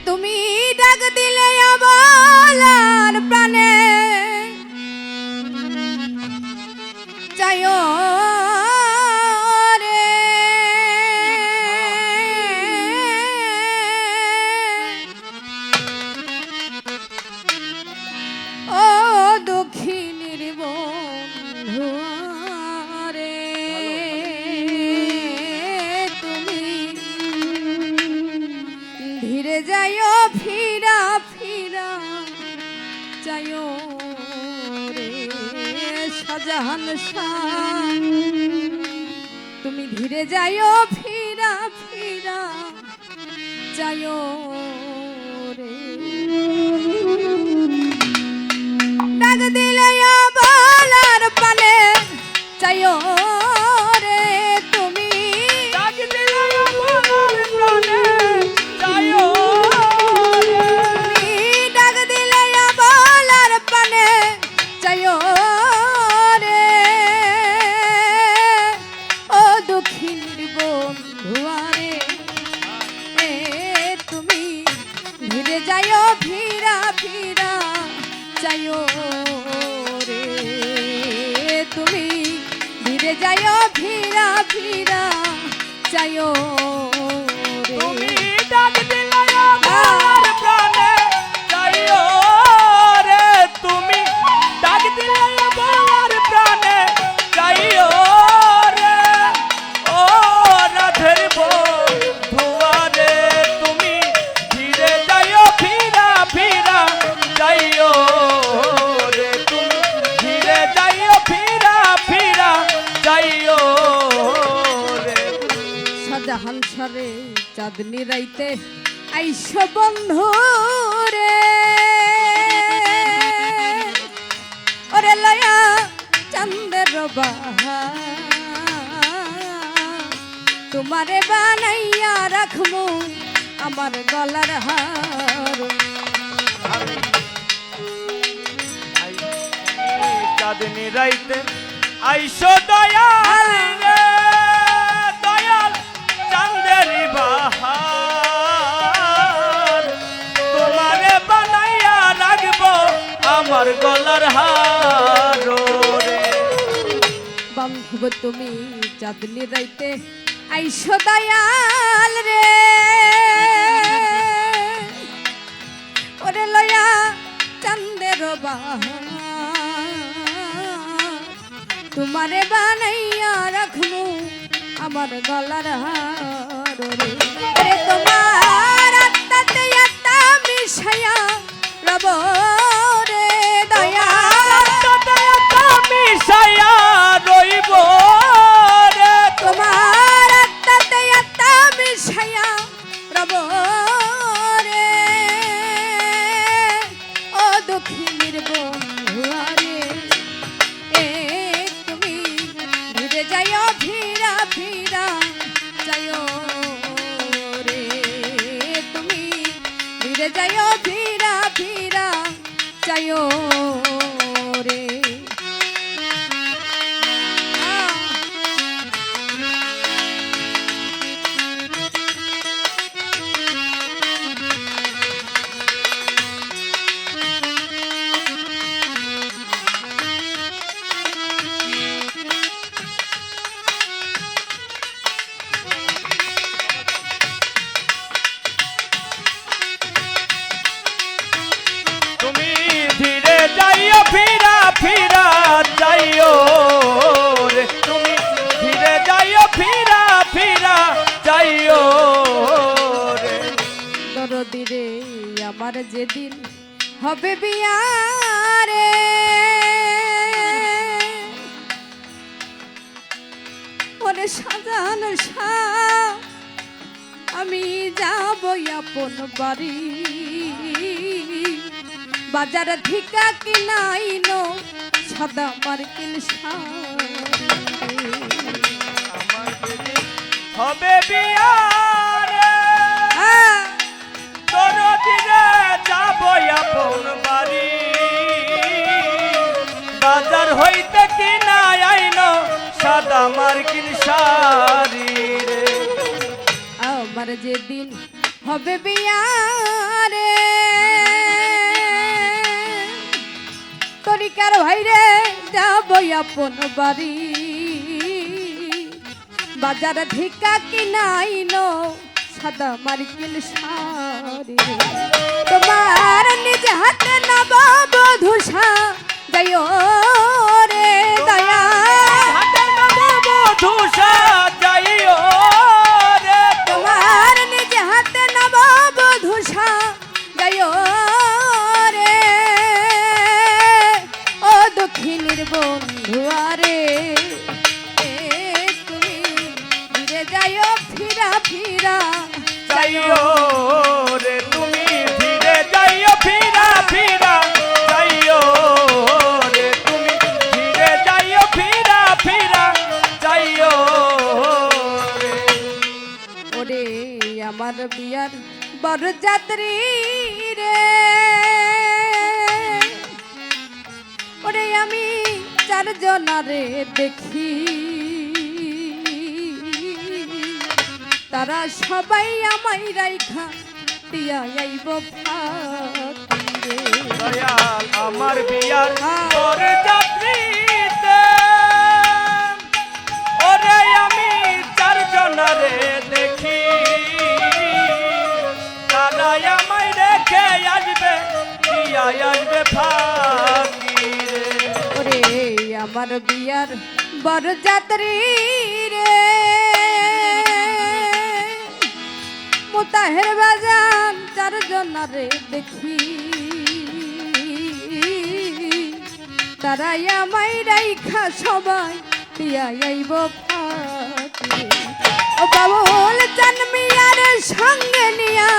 তুমি ডাক দিলে অবলার প্রাণে চাইও রে ও দক্ষিণের বন্ধু রে তুমি ধীরে যাইও ফিরা ফিরা চাইও রে শাহজাহান শাহ তুমি ধীরে যাইও ফিরা ফিরা চাইও রে ডাক দিলে বলার পানে চাইও রে তুমি ডাক দিলে বলার প্রাণে চাইও রে তুমি ডাক দিলে বলার পানে চাইও রে ও দক্ষিণের বন্ধুয়ারে এ তুমি ধীরে যাইও ফিরা ফিরা চাইও রে তুমি ধীরে যাইও ফিরা ফিরা চাইও তুমি রে ডাক দিলে বলার প্রাণে চাইও রে তুমি ডাক দিলে বলার প্রাণে চাইও রে ও রাধের বন্ধুয়া রে তুমি ধীরে যাইও ফিরা ফিরা চাইও রে তুমি ধীরে যাইও ফিরা ফিরা চাইও রে শাহজাহান সারে চাঁদনি রাইতে আইস বন্ধু রে ওরে লয়া চন্দ্র বাহা তোমারে বানাইয়া রাখমু আমার গলার হার চাঁদনি রাইতে আইসো দয়াল রে দয়াল চাঁদেরি বাহার তোমারে বানাইয়া রাখবো আমার গলার হার রে বান্ধব তুমি চাঁদনি রাইতে আইসো দয়াল রে ওরে লয়া চন্দের বাহা তোমারে বানাইয়া রাখমু আমার গলার হার রে রে তোমার আত্মাতে আত্মা মিশায়া রব রে দয়া মিশাইয়া রইব রে তোমার আত্মাতে আত্মা মিশায়া রব রে ও দক্ষিণের বন্ধুয়ারে এ তুমি ধীরে যাইও ফিরা ফিরা যাইও রে তুমি ধীরে যাইও ফিরা ফিরা যাইও রে তুমি ধীরে যাইও ফিরা ফিরা যাইও রে তুমি ধীরে যাইও ফিরা ফিরা যাইও রে দরদি রে আমার যেদিন হবে বিয়া রে ওরে সাজান শাহ আমি যাব আপন বাড়ি বাজার ঠিকা কিনাইনো সাদা মার্কিন শাড়ি আমার যেদিন হবে বিয়া রে তোর দিনে যাবো আপন বাড়ি বাজার হইতে কিনা আইনো সাদা মার্কিন শাড়ি রে আমার যেদিন হবে বিয়ারে তরিকার ভাইরে যাব আপন বাড়ি বাজার ধিকা কিনাইনো সাদা মার্কিল শাড়ি তোমার নিজ হাতে নববধূষা যাইও রে দয়া হাতে নববধূষা যাইও রে তোমার নিজ হাতে নববধূষা যাইও রে ও দক্ষিণীর বন্ধু আরে তুমি ফিরে যাইও ফিরা ফিরা যাইও রে তুমি ধীরে যাইও ফিরা ফিরা যাইও রে তুমি ধীরে যাইও ফিরা ফিরা যাইও রে ওরে আমার বিয়ার বরযাত্রী রে ওরে আমি চারজনারে দেখি তারা সবাই আমায় রাইখা দিয়া আইব ফাঁকি রে। দয়াল আমার বিয়ার বরযাত্রীতে ওরে আমি চারজনারে দেখি তারা আমায় রেখে আসবে দিয়া আসবে ফাঁকি রে ওরে আমার বিয়ার বরযাত্রী রে মোতাহের বাজান চারজনারে দেখি তারাই আমায় রাইখা সবাই দিয়া আইব ফাঁকি ও বাবুল জানমিয়ার সঙ্গে নিয়া